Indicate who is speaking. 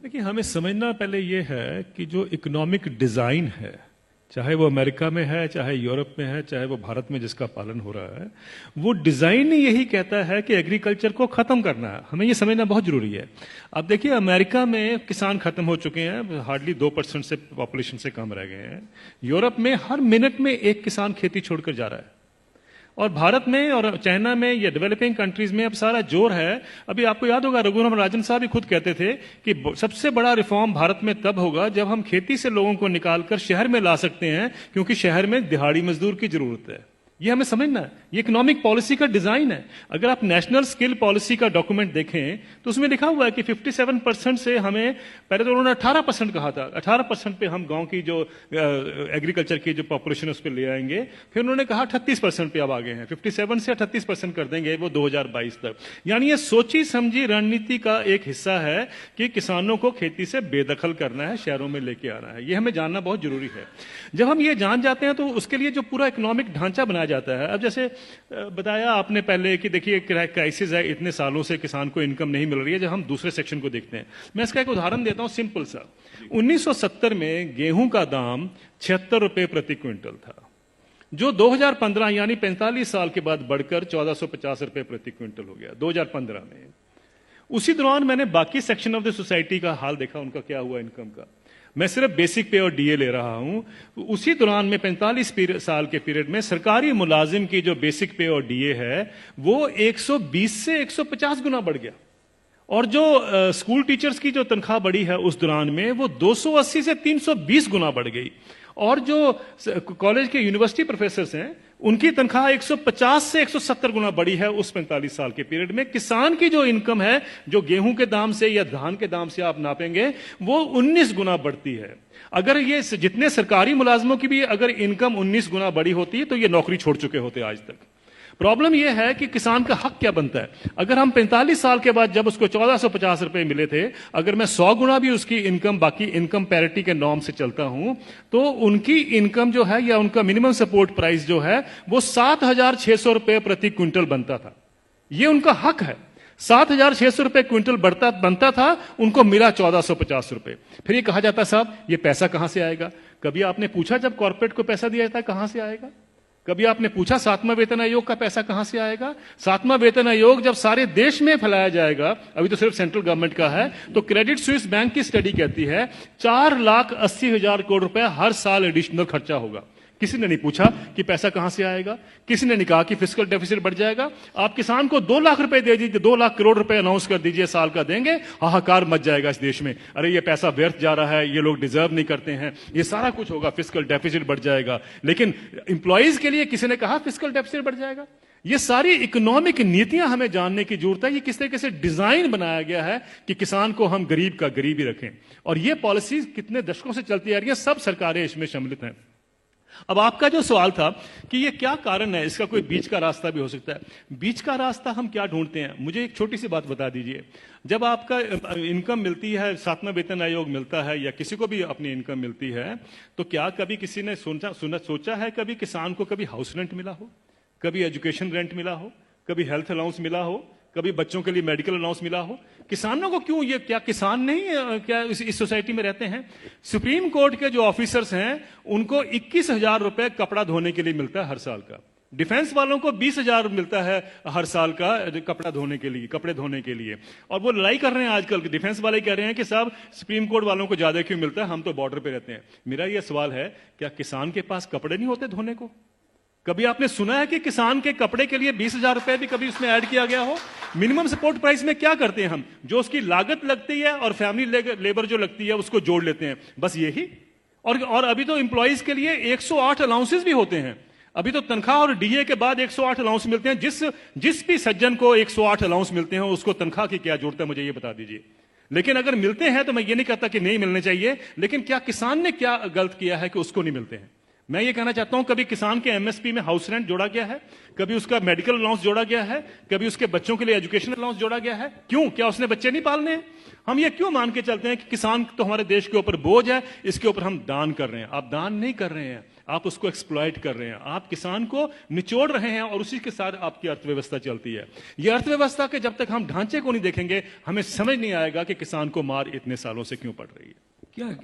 Speaker 1: देखिए, हमें समझना पहले ये है कि जो इकोनॉमिक डिजाइन है, चाहे वो अमेरिका में है, चाहे यूरोप में है, चाहे वो भारत में जिसका पालन हो रहा है, वो डिजाइन ही यही कहता है कि एग्रीकल्चर को खत्म करना है। हमें ये समझना बहुत जरूरी है। अब देखिए, अमेरिका में किसान खत्म हो चुके हैं, हार्डली 2% से पॉपुलेशन से कम रह गए हैं। यूरोप में हर मिनट में एक किसान खेती छोड़कर जा रहा है, और भारत में और चाइना में या डेवलपिंग कंट्रीज में अब सारा जोर है। अभी आपको याद होगा, रघुराम राजन साहब भी खुद कहते थे कि सबसे बड़ा रिफॉर्म भारत में तब होगा जब हम खेती से लोगों को निकालकर शहर में ला सकते हैं, क्योंकि शहर में दिहाड़ी मजदूर की जरूरत है। ये हमें समझना है, ये इकोनॉमिक पॉलिसी का डिजाइन है। अगर आप नेशनल स्किल पॉलिसी का डॉक्यूमेंट देखें तो उसमें लिखा हुआ है कि 57% से हमें, पहले तो उन्होंने 18% कहा था, 18% पे हम गांव की जो एग्रीकल्चर की जो पॉपुलेशन है उस पर ले आएंगे। फिर उन्होंने कहा 38% पे अब आ गए हैं, 57 से 38% कर देंगे वो 2022 तक। यानी ये सोची समझी रणनीति का एक हिस्सा है कि किसानों को खेती से बेदखल करना है, शहरों में लेके आना है। ये हमें जानना बहुत जरूरी है। जब हम ये जान जाते हैं तो उसके लिए जो पूरा इकोनॉमिक ढांचा बनाया जाता है। अब जैसे बताया आपने पहले कि देखिए क्राइसिस है, इतने सालों से किसान को इनकम नहीं मिल रही है। जब हम दूसरे सेक्शन को देखते हैं, मैं इसका एक उदाहरण देता हूं सिंपल सा। 1970 में गेहूं का दाम 76 रुपए प्रति क्विंटल था, जो 2015 यानी 45 साल के बाद बढ़कर 1450 रुपए प्रति क्विंटल हो गया 2015 में। उसी दौरान मैंने बाकी सेक्शन ऑफ द सोसाइटी का हाल देखा, उनका क्या हुआ इनकम का। मैं सिर्फ बेसिक पे और डीए ले रहा हूं। उसी दौरान में 45 साल के पीरियड में सरकारी मुलाजिम की जो बेसिक पे और डीए है वो 120 से 150 गुना बढ़ गया, और जो स्कूल टीचर्स की जो तनख्वाह बढ़ी है उस दौरान में वो 280 से 320 गुना बढ़ गई। और जो कॉलेज के यूनिवर्सिटी प्रोफेसर्स हैं उनकी तनख्वाह 150 से 170 गुना बढ़ी है उस 45 साल के पीरियड में। किसान की जो इनकम है, जो गेहूं के दाम से या धान के दाम से आप नापेंगे, वो 19 गुना बढ़ती है। अगर ये जितने सरकारी मुलाजमों की भी अगर इनकम 19 गुना बढ़ी होती तो ये नौकरी छोड़ चुके होते आज तक। प्रॉब्लम यह है कि किसान का हक क्या बनता है। अगर हम 45 साल के बाद जब उसको 1450 रुपए मिले थे, अगर मैं 100 गुना भी उसकी इनकम बाकी इनकम पैरिटी के नॉर्म से चलता हूं, तो उनकी इनकम जो है या उनका मिनिमम सपोर्ट प्राइस जो है वो 7,600 रुपए प्रति क्विंटल बनता था। ये उनका हक है। 7,600 रुपए क्विंटल बनता था, उनको मिला 1450 रुपए। फिर ये कहा जाता साहब ये पैसा कहां से आएगा। कभी आपने पूछा जब कॉर्पोरेट को पैसा दिया जाता है कहां से आएगा? कभी आपने पूछा 7वां वेतन आयोग का पैसा कहां से आएगा? 7वां वेतन आयोग जब सारे देश में फैलाया जाएगा, अभी तो सिर्फ सेंट्रल गवर्नमेंट का है, तो क्रेडिट स्विस बैंक की स्टडी कहती है 4,80,000 करोड़ रुपए हर साल एडिशनल खर्चा होगा। किसी ने नहीं पूछा कि पैसा कहां से आएगा। किसी ने नहीं कहा कि फिस्कल डेफिसिट बढ़ जाएगा। आप किसान को 2 लाख रुपए दे दीजिए, 2 लाख करोड़ रुपए अनाउंस कर दीजिए साल का देंगे, हाहाकार मच जाएगा इस देश में। अरे ये पैसा व्यर्थ जा रहा है, ये लोग डिजर्व नहीं करते हैं, ये सारा कुछ होगा, फिस्कल डेफिसिट बढ़ जाएगा। लेकिन इंप्लॉइज के लिए किसी ने कहा फिस्कल डेफिसिट बढ़ जाएगा? ये सारी इकोनॉमिक नीतियां हमें जानने की जरूरत है। ये किस तरीके से डिजाइन बनाया गया है कि किसान को हम गरीब का गरीब ही रखें, और ये पॉलिसी कितने दशकों से चलती आ रही है, सब सरकारें इसमें सम्मिलित हैं। अब आपका जो सवाल था कि ये क्या कारण है, इसका कोई बीच का रास्ता भी हो सकता है। बीच का रास्ता हम क्या ढूंढते हैं, मुझे एक छोटी सी बात बता दीजिए। जब आपका इनकम मिलती है, 7वां वेतन आयोग मिलता है या किसी को भी अपनी इनकम मिलती है, तो क्या कभी किसी ने सोचा है कभी किसान को कभी हाउस रेंट मिला हो, कभी एजुकेशन रेंट मिला हो, कभी हेल्थ अलाउंस मिला हो, कभी बच्चों के लिए मेडिकल अलाउंस मिला हो? किसानों को क्यों, ये क्या किसान नहीं क्या इस सोसाइटी में रहते हैं? सुप्रीम कोर्ट के जो ऑफिसर्स हैं उनको 21,000 रुपए कपड़ा धोने के लिए मिलता है हर साल का। डिफेंस वालों को 20,000 मिलता है हर साल का कपड़ा धोने के लिए, कपड़े धोने के लिए। और वो लड़ाई कर रहे हैं आजकल, डिफेंस वाले कह रहे हैं कि साहब सुप्रीम कोर्ट वालों को ज्यादा क्यों मिलता है, हम तो बॉर्डर पे रहते हैं। मेरा यह सवाल है, क्या किसान के पास कपड़े नहीं होते धोने को? कभी आपने सुना है कि किसान के कपड़े के लिए 20,000 रुपए भी कभी उसमें ऐड किया गया हो? मिनिमम सपोर्ट प्राइस में क्या करते हैं हम, जो उसकी लागत लगती है और फैमिली लेबर जो लगती है उसको जोड़ लेते हैं, बस यही। और अभी तो एम्प्लॉइज के लिए 108 अलाउंसेस भी होते हैं। अभी तो तनख्वाह और डीए के बाद 108 अलाउंस मिलते हैं। जिस भी सज्जन को 108 अलाउंस मिलते हैं उसको तनख्वाह की क्या जरूरत है, मुझे ये बता दीजिए। लेकिन अगर मिलते हैं तो मैं ये नहीं कहता कि नहीं मिलने चाहिए, लेकिन क्या किसान ने क्या गलत किया है कि उसको नहीं मिलते हैं? मैं ये कहना चाहता हूं, कभी किसान के एमएसपी में हाउस रेंट जोड़ा गया है, कभी उसका मेडिकल अलाउंस जोड़ा गया है, कभी उसके बच्चों के लिए एजुकेशन अलाउंस जोड़ा गया है? क्यों? क्या उसने बच्चे नहीं पालने हैं? हम ये क्यों मान के चलते हैं कि किसान तो हमारे देश के ऊपर बोझ है, इसके ऊपर हम दान कर रहे हैं? आप दान नहीं कर रहे हैं, आप उसको एक्सप्लॉइट कर रहे हैं, आप किसान को निचोड़ रहे हैं और उसी के साथ आपकी अर्थव्यवस्था चलती है। यह अर्थव्यवस्था के जब तक हम ढांचे को नहीं देखेंगे, हमें समझ नहीं आएगा कि किसान को मार इतने सालों से क्यों पड़ रही है।
Speaker 2: क्या